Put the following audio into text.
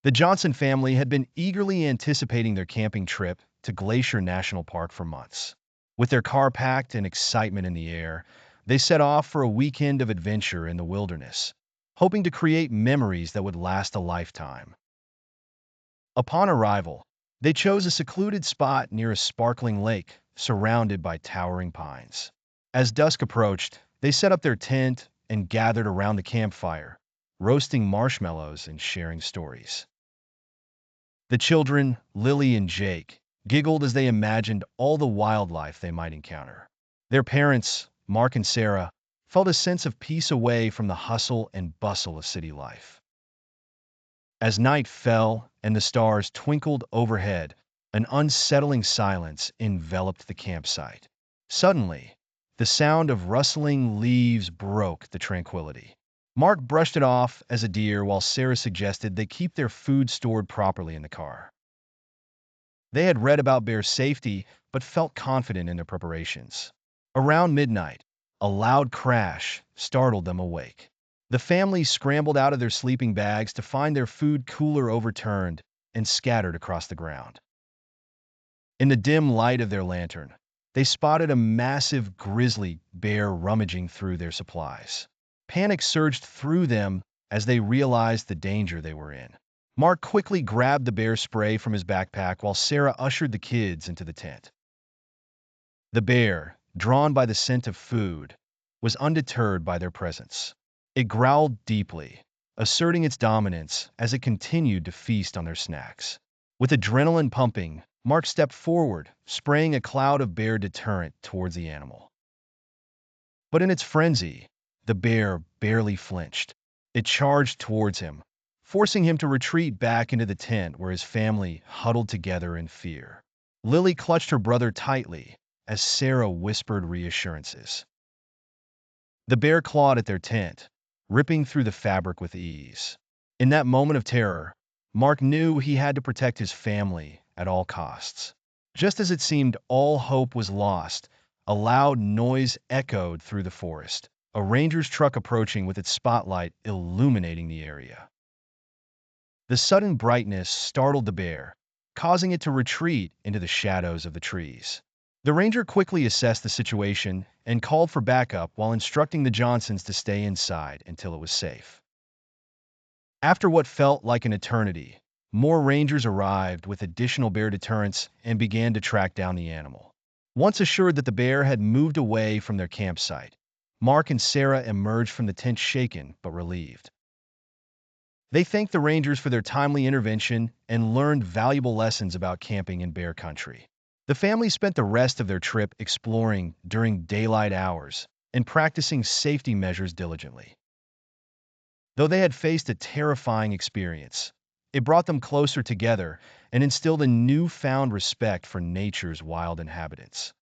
The Johnson family had been eagerly anticipating their camping trip to Glacier National Park for months. With their car packed and excitement in the air, they set off for a weekend of adventure in the wilderness, hoping to create memories that would last a lifetime. Upon arrival, they chose a secluded spot near a sparkling lake surrounded by towering pines. As dusk approached, they set up their tent and gathered around the campfire, roasting marshmallows and sharing stories. The children, Lily and Jake, giggled as they imagined all the wildlife they might encounter. Their parents, Mark and Sarah, felt a sense of peace away from the hustle and bustle of city life. As night fell and the stars twinkled overhead, an unsettling silence enveloped the campsite. Suddenly, the sound of rustling leaves broke the tranquility. Mark brushed it off as a deer while Sarah suggested they keep their food stored properly in the car. They had read about bear safety but felt confident in their preparations. Around midnight, a loud crash startled them awake. The family scrambled out of their sleeping bags to find their food cooler overturned and scattered across the ground. In the dim light of their lantern, they spotted a massive grizzly bear rummaging through their supplies. Panic surged through them as they realized the danger they were in. Mark quickly grabbed the bear spray from his backpack while Sarah ushered the kids into the tent. The bear, drawn by the scent of food, was undeterred by their presence. It growled deeply, asserting its dominance as it continued to feast on their snacks. With adrenaline pumping, Mark stepped forward, spraying a cloud of bear deterrent towards the animal. But in its frenzy, the bear barely flinched. It charged towards him, forcing him to retreat back into the tent where his family huddled together in fear. Lily clutched her brother tightly as Sarah whispered reassurances. The bear clawed at their tent, ripping through the fabric with ease. In that moment of terror, Mark knew he had to protect his family at all costs. Just as it seemed all hope was lost, a loud noise echoed through the forest, a ranger's truck approaching with its spotlight illuminating the area. The sudden brightness startled the bear, causing it to retreat into the shadows of the trees. The ranger quickly assessed the situation and called for backup while instructing the Johnsons to stay inside until it was safe. After what felt like an eternity, more rangers arrived with additional bear deterrents and began to track down the animal. Once assured that the bear had moved away from their campsite, Mark and Sarah emerged from the tent shaken but relieved. They thanked the rangers for their timely intervention and learned valuable lessons about camping in bear country. The family spent the rest of their trip exploring during daylight hours and practicing safety measures diligently. Though they had faced a terrifying experience, it brought them closer together and instilled a newfound respect for nature's wild inhabitants.